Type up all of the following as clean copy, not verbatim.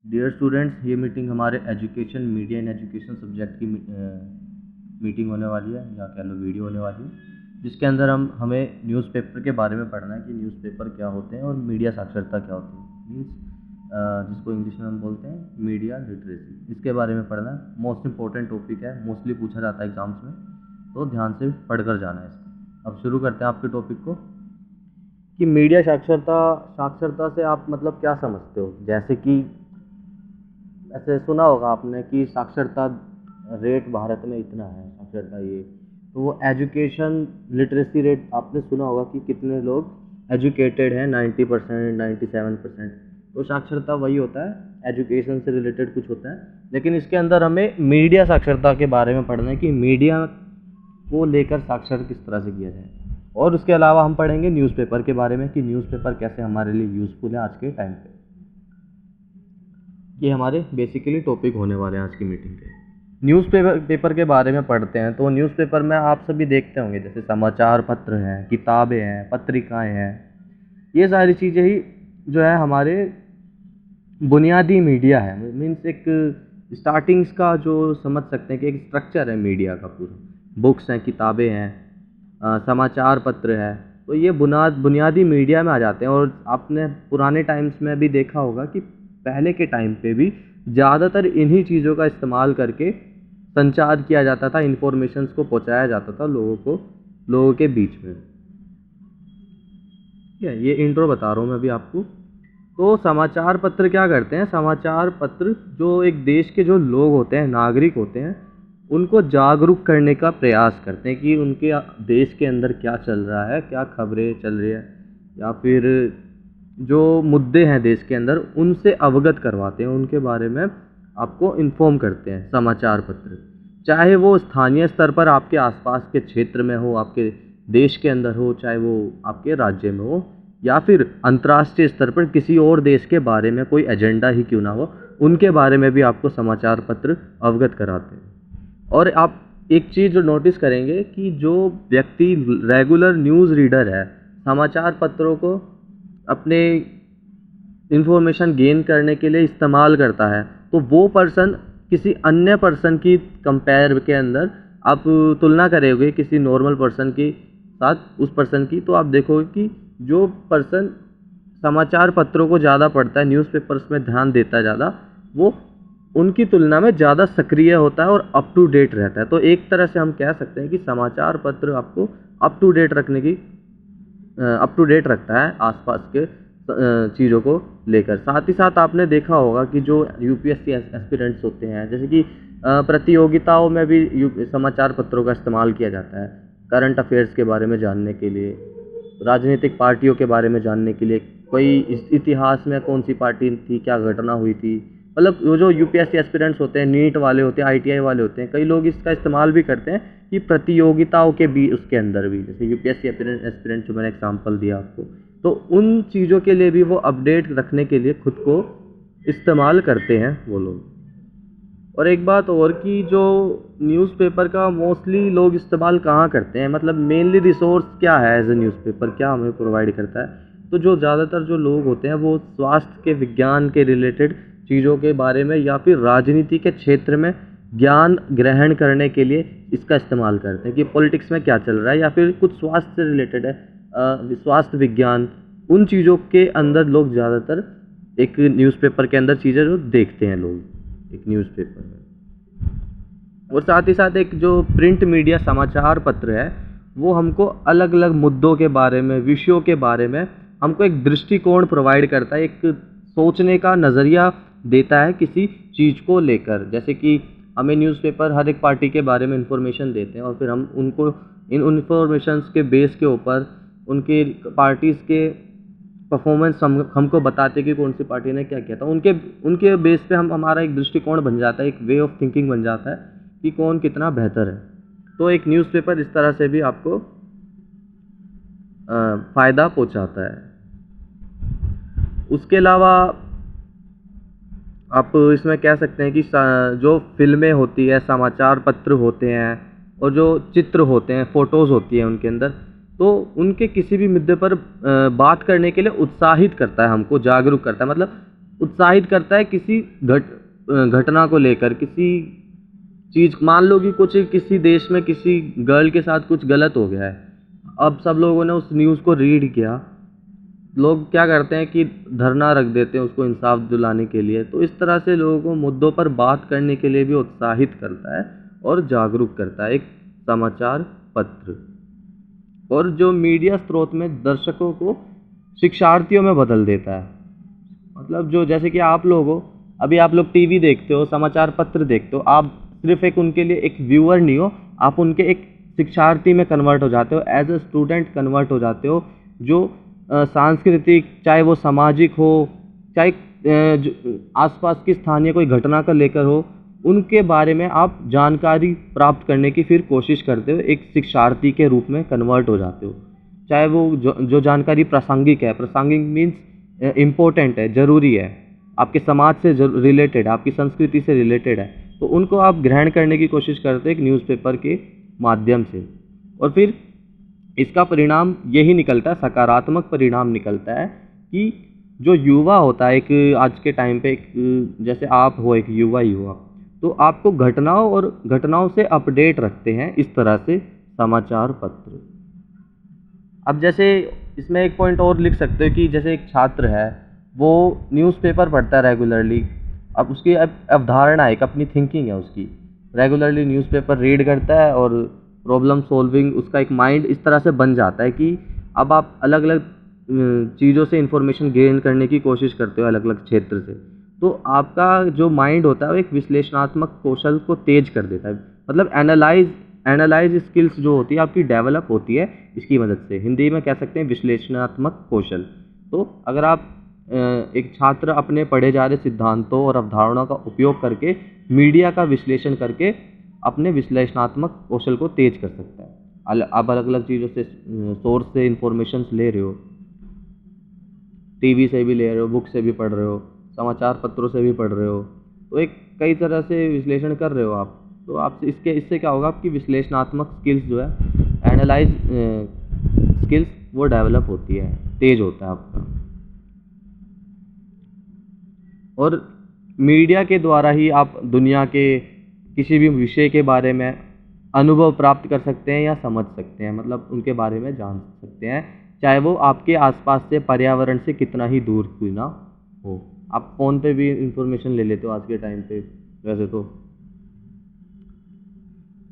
Dear students, ये meeting हमारे education, media in education subject की मीटिंग होने वाली है, या कह लो वीडियो होने वाली है, जिसके अंदर हमें न्यूज़पेपर के बारे में पढ़ना है कि न्यूज़पेपर क्या होते हैं और मीडिया साक्षरता क्या होती है। मीन्स जिसको इंग्लिश में हम बोलते हैं मीडिया लिटरेसी, इसके बारे में पढ़ना है। मोस्ट इंपॉर्टेंट टॉपिक है, मोस्टली पूछा जाता है एग्जाम्स में, तो ध्यान से पढ़कर जाना है इसको। अब शुरू करते हैं आपके टॉपिक को कि मीडिया साक्षरता साक्षरता से आप मतलब क्या समझते हो। जैसे कि ऐसे सुना होगा आपने कि साक्षरता रेट भारत में इतना है, साक्षरता ये, तो वो एजुकेशन लिटरेसी रेट आपने सुना होगा कि कितने लोग एजुकेटेड हैं, 90%, 97%। तो साक्षरता वही होता है, एजुकेशन से रिलेटेड कुछ होता है। लेकिन इसके अंदर हमें मीडिया साक्षरता के बारे में पढ़ना है कि मीडिया को लेकर साक्षर किस तरह से किया जाए। और उसके अलावा हम पढ़ेंगे न्यूज़पेपर के बारे में कि न्यूज़पेपर कैसे हमारे लिए यूज़फुल है आज के टाइम पे। ये हमारे बेसिकली टॉपिक होने वाले हैं आज की मीटिंग के। पेपर के बारे में पढ़ते हैं तो न्यूज़पेपर में आप सभी देखते होंगे, जैसे समाचार पत्र हैं, किताबें हैं, पत्रिकाएं हैं। ये सारी चीज़ें ही जो है हमारे बुनियादी मीडिया है। मीन्स एक स्टार्टिंग्स का जो समझ सकते हैं कि एक स्ट्रक्चर है मीडिया का पूरा। बुक्स हैं, किताबें हैं, समाचार पत्र है, तो ये बुनियादी मीडिया में आ जाते हैं। और आपने पुराने टाइम्स में भी देखा होगा कि पहले के टाइम पे भी ज़्यादातर इन्हीं चीज़ों का इस्तेमाल करके संचार किया जाता था, इन्फॉर्मेशंस को पहुंचाया जाता था लोगों के बीच में। ये इंट्रो बता रहा हूँ मैं अभी आपको। तो समाचार पत्र क्या करते हैं, समाचार पत्र जो एक देश के जो लोग होते हैं, नागरिक होते हैं, उनको जागरूक करने का प्रयास करते हैं कि उनके देश के अंदर क्या चल रहा है, क्या खबरें चल रही है, या फिर जो मुद्दे हैं देश के अंदर उनसे अवगत करवाते हैं, उनके बारे में आपको इन्फॉर्म करते हैं समाचार पत्र। चाहे वो स्थानीय स्तर पर आपके आसपास के क्षेत्र में हो, आपके देश के अंदर हो, चाहे वो आपके राज्य में हो, या फिर अंतर्राष्ट्रीय स्तर पर किसी और देश के बारे में कोई एजेंडा ही क्यों ना हो, उनके बारे में भी आपको समाचार पत्र अवगत कराते हैं। और आप एक चीज़ जो नोटिस करेंगे कि जो व्यक्ति रेगुलर न्यूज़ रीडर है, समाचार पत्रों को अपने इन्फॉर्मेशन गेन करने के लिए इस्तेमाल करता है, तो वो पर्सन किसी अन्य पर्सन की कंपेयर के अंदर आप तुलना करोगे किसी नॉर्मल पर्सन के साथ उस पर्सन की, तो आप देखोगे कि जो पर्सन समाचार पत्रों को ज़्यादा पढ़ता है, न्यूज़पेपर्स में ध्यान देता है ज़्यादा, वो उनकी तुलना में ज़्यादा सक्रिय होता है और अप टू डेट रहता है। तो एक तरह से हम कह सकते हैं कि समाचार पत्र आपको अप टू डेट रखता है आसपास के चीज़ों को लेकर। साथ ही साथ आपने देखा होगा कि जो यूपीएससी एस्पिरेंट्स होते हैं, जैसे कि प्रतियोगिताओं में भी समाचार पत्रों का इस्तेमाल किया जाता है, करंट अफेयर्स के बारे में जानने के लिए, राजनीतिक पार्टियों के बारे में जानने के लिए, कोई इतिहास में कौन सी पार्टी थी, क्या घटना हुई थी। मतलब वो जो यूपीएससी एस्पिरेंट्स होते हैं, नीट वाले होते हैं, आईटीआई वाले होते हैं, कई लोग इसका इस्तेमाल भी करते हैं कि प्रतियोगिताओं के भी उसके अंदर भी, जैसे यूपीएससी एस्पिरेंट जो मैंने एग्जांपल दिया आपको, तो उन चीज़ों के लिए भी वो अपडेट रखने के लिए खुद को इस्तेमाल करते हैं वो लोग। और एक बात और कि जो न्यूज़पेपर का मोस्टली लोग इस्तेमाल कहाँ करते हैं, मतलब मेनली रिसोर्स क्या है एज ए न्यूज़पेपर, क्या हमें प्रोवाइड करता है। तो जो ज़्यादातर जो लोग होते हैं वो स्वास्थ्य के, विज्ञान के रिलेटेड चीज़ों के बारे में, या फिर राजनीति के क्षेत्र में ज्ञान ग्रहण करने के लिए इसका इस्तेमाल करते हैं कि पॉलिटिक्स में क्या चल रहा है, या फिर कुछ स्वास्थ्य से रिलेटेड है, स्वास्थ्य विज्ञान, उन चीज़ों के अंदर लोग ज़्यादातर एक न्यूज़पेपर के अंदर चीज़ें जो देखते हैं लोग एक न्यूज़पेपर में। और साथ ही साथ एक जो प्रिंट मीडिया समाचार पत्र है, वो हमको अलग अलग मुद्दों के बारे में, विषयों के बारे में हमको एक दृष्टिकोण प्रोवाइड करता है, एक सोचने का नज़रिया देता है किसी चीज़ को लेकर। जैसे कि हमें न्यूज़पेपर हर एक पार्टी के बारे में इंफॉर्मेशन देते हैं, और फिर हम उनको इन इन्फॉर्मेशंस के बेस के ऊपर उनके पार्टीज़ के परफॉर्मेंस हमको बताते हैं कि कौन सी पार्टी ने क्या किया था। उनके बेस पे हमारा एक दृष्टिकोण बन जाता है, एक वे ऑफ थिंकिंग बन जाता है कि कौन कितना बेहतर है। तो एक न्यूज़पेपर इस तरह से भी आपको फ़ायदा पहुंचाता है। उसके अलावा आप इसमें कह सकते हैं कि जो फिल्में होती है, समाचार पत्र होते हैं, और जो चित्र होते हैं, फ़ोटोज़ होती हैं उनके अंदर, तो उनके किसी भी मुद्दे पर बात करने के लिए उत्साहित करता है, हमको जागरूक करता है। मतलब उत्साहित करता है किसी घटना को लेकर, किसी चीज़, मान लो कि कुछ किसी देश में किसी गर्ल के साथ कुछ गलत हो गया है, अब सब लोगों ने उस न्यूज़ को रीड किया, लोग क्या करते हैं कि धरना रख देते हैं उसको इंसाफ दिलाने के लिए। तो इस तरह से लोगों को मुद्दों पर बात करने के लिए भी उत्साहित करता है और जागरूक करता है एक समाचार पत्र। और जो मीडिया स्रोत में दर्शकों को शिक्षार्थियों में बदल देता है। मतलब जो जैसे कि आप लोग हो, अभी आप लोग टीवी देखते हो, समाचार पत्र देखते हो, आप सिर्फ एक उनके लिए एक व्यूअर नहीं हो, आप उनके एक शिक्षार्थी में कन्वर्ट हो जाते हो, एज अ स्टूडेंट कन्वर्ट हो जाते हो, जो सांस्कृतिक, चाहे वो सामाजिक हो, चाहे आसपास की स्थानीय कोई घटना का लेकर हो, उनके बारे में आप जानकारी प्राप्त करने की फिर कोशिश करते हो, एक शिक्षार्थी के रूप में कन्वर्ट हो जाते हो। चाहे वो जो जानकारी प्रासंगिक है, प्रासंगिक मीन्स इम्पोर्टेंट है, ज़रूरी है, आपके समाज से रिलेटेड है, आपकी संस्कृति से रिलेटेड है, तो उनको आप ग्रहण करने की कोशिश करते हैं एक न्यूज़पेपर के माध्यम से। और फिर इसका परिणाम यही निकलता है, सकारात्मक परिणाम निकलता है कि जो युवा होता है, एक आज के टाइम पे एक जैसे आप हो एक युवा ही हो आप, तो आपको घटनाओं से अपडेट रखते हैं इस तरह से समाचार पत्र। अब जैसे इसमें एक पॉइंट और लिख सकते हो कि जैसे एक छात्र है, वो न्यूज़पेपर पढ़ता है रेगुलरली, अब उसकी अवधारणा है, एक अपनी थिंकिंग है उसकी, रेगुलरली न्यूज़पेपर रीड करता है और प्रॉब्लम सॉल्विंग उसका एक माइंड इस तरह से बन जाता है कि अब आप अलग अलग चीज़ों से इंफॉर्मेशन गेन करने की कोशिश करते हो अलग अलग क्षेत्र से, तो आपका जो माइंड होता है वो एक विश्लेषणात्मक कौशल को तेज कर देता है। मतलब एनालाइज स्किल्स जो होती है आपकी डेवलप होती है इसकी मदद से, हिंदी में कह सकते हैं विश्लेषणात्मक कौशल। तो अगर आप एक छात्र अपने पढ़े जा रहे सिद्धांतों और अवधारणाओं का उपयोग करके मीडिया का विश्लेषण करके अपने विश्लेषणात्मक कौशल को तेज कर सकता है। आप अलग अलग चीज़ों से सोर्स से इंफॉर्मेशन ले रहे हो, टीवी से भी ले रहे हो, बुक से भी पढ़ रहे हो, समाचार पत्रों से भी पढ़ रहे हो, तो एक कई तरह से विश्लेषण कर रहे हो आप, तो आप इससे क्या होगा, आपकी विश्लेषणात्मक स्किल्स जो है, एनालाइज स्किल्स वो डेवलप होती है, तेज होता है आपका। और मीडिया के द्वारा ही आप दुनिया के किसी भी विषय के बारे में अनुभव प्राप्त कर सकते हैं या समझ सकते हैं, मतलब उनके बारे में जान सकते हैं, चाहे वो आपके आसपास से पर्यावरण से कितना ही दूर क्यों ना हो। आप फ़ोन पे भी इंफॉर्मेशन ले लेते हो आज के टाइम पे वैसे तो।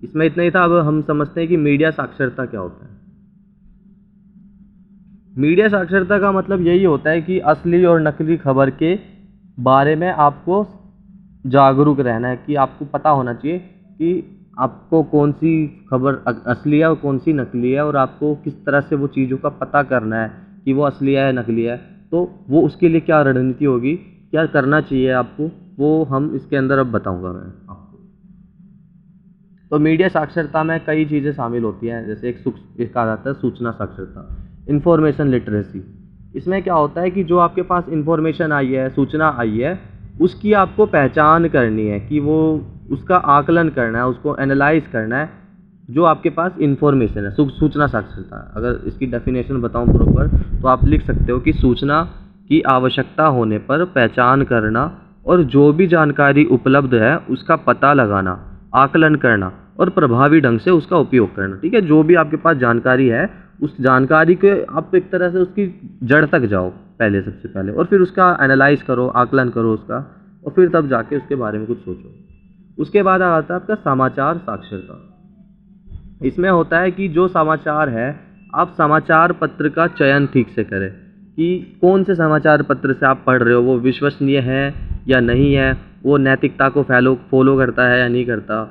इसमें इतना ही था। अब हम समझते हैं कि मीडिया साक्षरता क्या होता है। मीडिया साक्षरता का मतलब यही होता है कि असली और नकली खबर के बारे में आपको जागरूक रहना है, कि आपको पता होना चाहिए कि आपको कौन सी खबर असली है और कौन सी नकली है, और आपको किस तरह से वो चीज़ों का पता करना है कि वो असली है या नकली है। तो वो उसके लिए क्या रणनीति होगी, क्या करना चाहिए आपको, वो हम इसके अंदर अब बताऊंगा मैं आपको। तो मीडिया साक्षरता में कई चीज़ें शामिल होती हैं, जैसे एक कहा जाता है सूचना साक्षरता, इंफॉर्मेशन लिटरेसी। इसमें क्या होता है कि जो आपके पास इंफॉर्मेशन आई है, सूचना आई है, उसकी आपको पहचान करनी है, कि वो उसका आकलन करना है, उसको एनालाइज करना है, जो आपके पास इंफॉर्मेशन है। सूचना साक्षरता, अगर इसकी डेफिनेशन बताऊं प्रॉपर, तो आप लिख सकते हो कि सूचना की आवश्यकता होने पर पहचान करना और जो भी जानकारी उपलब्ध है उसका पता लगाना, आकलन करना और प्रभावी ढंग से उसका उपयोग करना। ठीक है, जो भी आपके पास जानकारी है, उस जानकारी के आप एक तरह से उसकी जड़ तक जाओ पहले, सबसे पहले, और फिर उसका एनालाइज करो, आकलन करो उसका, और फिर तब जाके उसके बारे में कुछ सोचो। उसके बाद आता है आपका समाचार साक्षरता। इसमें होता है कि जो समाचार है, आप समाचार पत्र का चयन ठीक से करें, कि कौन से समाचार पत्र से आप पढ़ रहे हो, वो विश्वसनीय है या नहीं है, वो नैतिकता को फॉलो करता है या नहीं करता,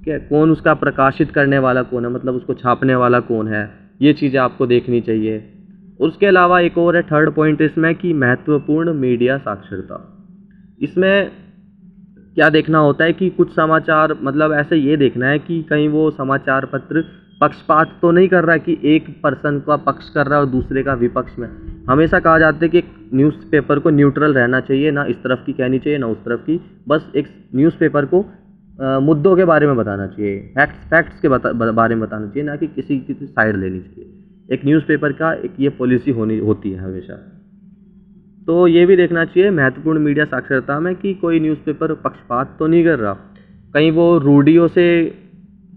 ठीक है, कौन उसका प्रकाशित करने वाला कौन है, मतलब उसको छापने वाला कौन है, ये चीज़ें आपको देखनी चाहिए। उसके अलावा एक और है थर्ड पॉइंट इसमें, कि महत्वपूर्ण मीडिया साक्षरता। इसमें क्या देखना होता है कि कुछ समाचार, मतलब ऐसे ये देखना है कि कहीं वो समाचार पत्र पक्षपात तो नहीं कर रहा है, कि एक पर्सन का पक्ष कर रहा है और दूसरे का विपक्ष में। हमेशा कहा जाता है कि एक न्यूज़पेपर को न्यूट्रल रहना चाहिए, ना इस तरफ की कहनी चाहिए ना उस तरफ की, बस एक न्यूज़पेपर को मुद्दों के बारे में बताना चाहिए, फैक्ट्स के बारे में बताना चाहिए, ना कि किसी की साइड लेनी चाहिए। एक न्यूज़पेपर का एक ये पॉलिसी होती है हमेशा। तो ये भी देखना चाहिए महत्वपूर्ण मीडिया साक्षरता में कि कोई न्यूज़पेपर पक्षपात तो नहीं कर रहा, कहीं वो रूढ़ियों से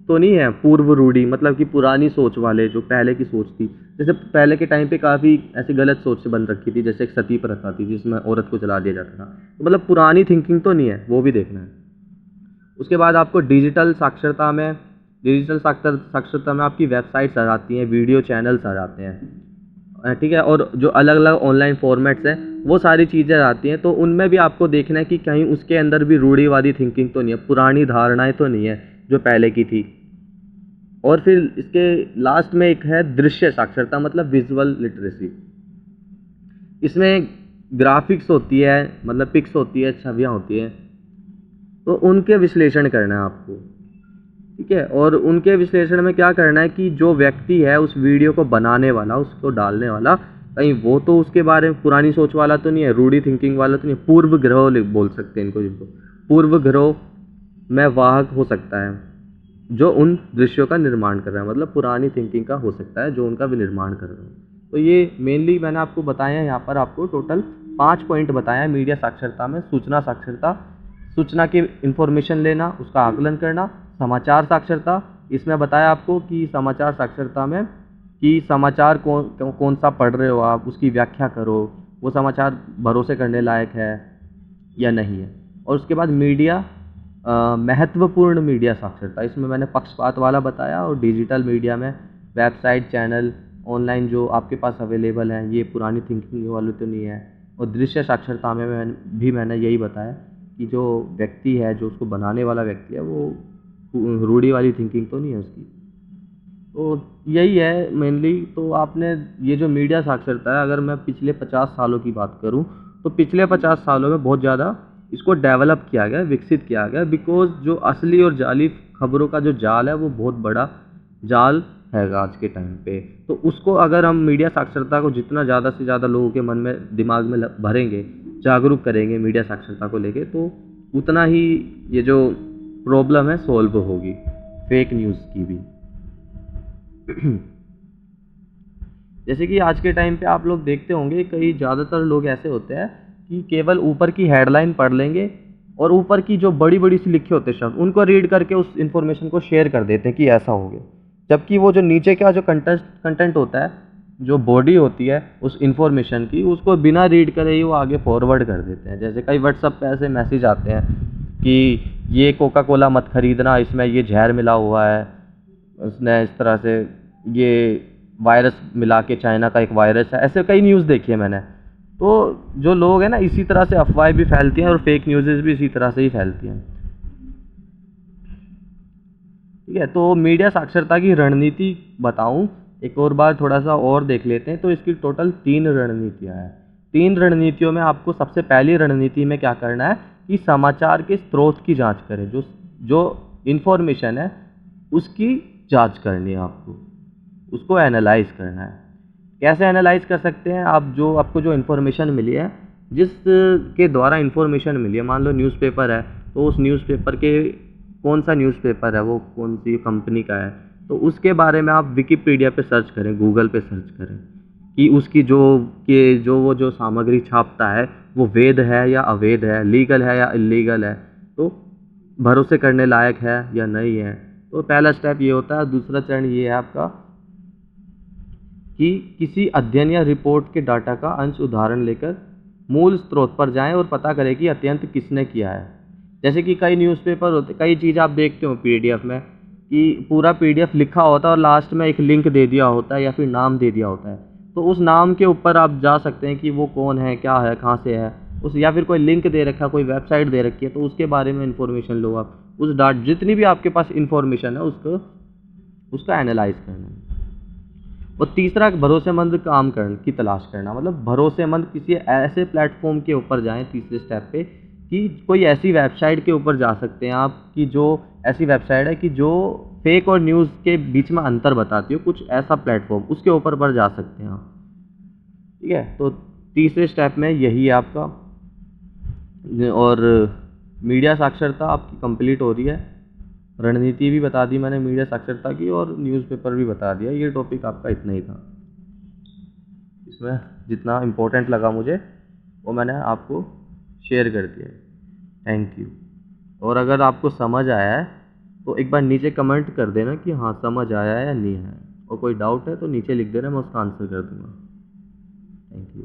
तो नहीं है, पूर्व रूढ़ी मतलब कि पुरानी सोच वाले, जो पहले की सोच थी। जैसे पहले के टाइम पे काफ़ी ऐसी गलत सोच से बन रखी थी, जैसे एक सती प्रथा थी जिसमें औरत को जला दिया जाता था, तो मतलब पुरानी थिंकिंग तो नहीं है, वो भी देखना है। उसके बाद आपको डिजिटल साक्षरता में आपकी वेबसाइट्स आ जाती हैं, वीडियो चैनल्स आ जाते हैं, ठीक है, और जो अलग अलग ऑनलाइन फॉर्मेट्स हैं वो सारी चीज़ें आती हैं, तो उनमें भी आपको देखना है कि कहीं उसके अंदर भी रूढ़िवादी थिंकिंग तो नहीं है, पुरानी धारणाएं तो नहीं है जो पहले की थी। और फिर इसके लास्ट में एक है दृश्य साक्षरता, मतलब विजुअल लिटरेसी। इसमें ग्राफिक्स होती है, मतलब पिक्स होती है, छवियाँ होती हैं, तो उनके विश्लेषण करना है आपको, ठीक है। और उनके विश्लेषण में क्या करना है कि जो व्यक्ति है उस वीडियो को बनाने वाला, उसको डालने वाला, कहीं वो तो उसके बारे में पुरानी सोच वाला तो नहीं है, रूढ़ी थिंकिंग वाला तो नहीं है, पूर्व ग्रह बोल सकते हैं इनको, जिनको पूर्व ग्रह में वाहक हो सकता है, जो उन दृश्यों का निर्माण कर रहा है, मतलब पुरानी थिंकिंग का हो सकता है जो उनका विनिर्माण कर रहा है। तो ये मेनली मैंने आपको बताया है, यहाँ पर आपको टोटल 5 पॉइंट बताया है मीडिया साक्षरता में। सूचना साक्षरता, सूचना की इन्फॉर्मेशन लेना, उसका आकलन करना। समाचार साक्षरता, इसमें बताया आपको कि समाचार साक्षरता में कि समाचार कौन सा पढ़ रहे हो आप, उसकी व्याख्या करो, वो समाचार भरोसे करने लायक है या नहीं है। और उसके बाद मीडिया महत्वपूर्ण मीडिया साक्षरता, इसमें मैंने पक्षपात वाला बताया, और डिजिटल मीडिया में वेबसाइट, चैनल, ऑनलाइन जो आपके पास अवेलेबल हैं, ये पुरानी थिंकिंग वाले तो नहीं है। और दृश्य साक्षरता में मैंने यही बताया कि जो व्यक्ति है, जो उसको बनाने वाला व्यक्ति है, वो रूढ़ी वाली थिंकिंग तो नहीं है उसकी। तो यही है मेनली। तो आपने ये जो मीडिया साक्षरता है, अगर मैं पिछले 50 सालों की बात करूं, तो पिछले 50 सालों में बहुत ज़्यादा इसको डेवलप किया गया, विकसित किया गया, बिकॉज जो असली और जाली खबरों का जो जाल है वो बहुत बड़ा जाल है आज के टाइम पे। तो उसको अगर हम मीडिया साक्षरता को जितना ज़्यादा से ज़्यादा लोगों के मन में, दिमाग में भरेंगे, जागरूक करेंगे मीडिया साक्षरता को लेके, तो उतना ही ये जो प्रॉब्लम है सॉल्व होगी फेक न्यूज़ की भी। जैसे कि आज के टाइम पे आप लोग देखते होंगे, कई ज़्यादातर लोग ऐसे होते हैं कि केवल ऊपर की हेडलाइन पढ़ लेंगे और ऊपर की जो बड़ी बड़ी सी लिखे होते शब्द, उनको रीड करके उस इन्फॉर्मेशन को शेयर कर देते हैं कि ऐसा हो गया, जबकि वो जो नीचे का जो कंटेंट होता है, जो बॉडी होती है उस इन्फॉर्मेशन की, उसको बिना रीड करे ही वो आगे फॉरवर्ड कर देते हैं। जैसे कई व्हाट्सएप पे ऐसे मैसेज आते हैं कि ये कोका कोला मत खरीदना, इसमें ये जहर मिला हुआ है, उसने इस तरह से ये वायरस मिला के, चाइना का एक वायरस है, ऐसे कई न्यूज़ देखी है मैंने। तो जो लोग हैं ना, इसी तरह से अफवाहें भी फैलती हैं और फेक न्यूज़ भी इसी तरह से ही फैलती हैं, ठीक है। तो मीडिया साक्षरता की रणनीति बताऊं, एक और बार थोड़ा सा और देख लेते हैं। तो इसकी टोटल 3 रणनीतियाँ हैं। 3 रणनीतियों में आपको सबसे पहली रणनीति में क्या करना है कि समाचार के स्रोत की जांच करें, जो जो इन्फॉर्मेशन है उसकी जांच करनी है आपको, उसको एनालाइज करना है। कैसे एनालाइज कर सकते हैं आप? जो आपको जो इन्फॉर्मेशन मिली है, जिस के द्वारा इन्फॉर्मेशन मिली है, मान लो न्यूज़पेपर है, तो उस न्यूज़पेपर के कौन सा न्यूज़पेपर है, वो कौन सी कंपनी का है, तो उसके बारे में आप विकिपीडिया पे सर्च करें, गूगल पे सर्च करें कि उसकी जो सामग्री छापता है वो वैध है या अवैध है, लीगल है या इलीगल है, तो भरोसे करने लायक है या नहीं है। तो पहला स्टेप ये होता है। दूसरा चरण ये है आपका कि किसी अध्ययन या रिपोर्ट के डाटा का अंश उदाहरण लेकर मूल स्रोत पर जाएं और पता करें कि अत्यंत किसने किया है। जैसे कि कई न्यूज़पेपर होते, कई चीज़ आप देखते हो पीडीएफ में कि पूरा पीडीएफ लिखा होता है और लास्ट में एक लिंक दे दिया होता है या फिर नाम दे दिया होता है, तो उस नाम के ऊपर आप जा सकते हैं कि वो कौन है, क्या है, कहाँ से है उस, या फिर कोई लिंक दे रखा है, कोई वेबसाइट दे रखी है, तो उसके बारे में इन्फॉर्मेशन लो आप। उस जितनी भी आपके पास इन्फॉर्मेशन है उसका एनालाइज करना है। और तीसरा, भरोसेमंद काम की तलाश करना, मतलब भरोसेमंद किसी ऐसे प्लेटफॉर्म के ऊपर जाएं, तीसरे स्टेप पे, कि कोई ऐसी वेबसाइट के ऊपर जा सकते हैं आप कि जो ऐसी वेबसाइट है कि जो फेक और न्यूज़ के बीच में अंतर बताती हो, कुछ ऐसा प्लेटफॉर्म, उसके ऊपर पर जा सकते हैं आप, ठीक है। तो तीसरे स्टेप में यही है आपका। और मीडिया साक्षरता आपकी कंप्लीट हो रही है। रणनीति भी बता दी मैंने मीडिया साक्षरता की, और न्यूज़पेपर भी बता दिया। ये टॉपिक आपका इतना ही था, इसमें जितना इम्पोर्टेंट लगा मुझे वो मैंने आपको शेयर कर दिया है। Thank you. और अगर आपको समझ आया है तो एक बार नीचे कमेंट कर देना कि हाँ समझ आया है या नहीं आया, और कोई डाउट है तो नीचे लिख देना, मैं उसका आंसर कर दूँगा। Thank you.